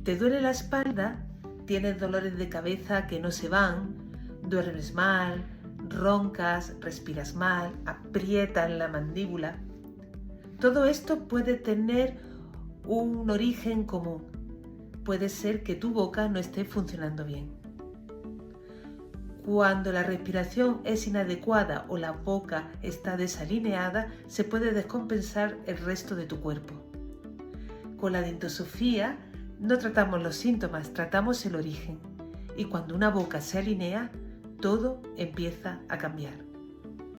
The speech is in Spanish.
¿Te duele la espalda? ¿Tienes dolores de cabeza que no se van? ¿Duermes mal? ¿Roncas? ¿Respiras mal? ¿Aprietas la mandíbula? Todo esto puede tener un origen común. Puede ser que tu boca no esté funcionando bien. Cuando la respiración es inadecuada o la boca está desalineada, se puede descompensar el resto de tu cuerpo. Con la dentosofía no tratamos los síntomas, tratamos el origen. Y cuando una boca se alinea, todo empieza a cambiar.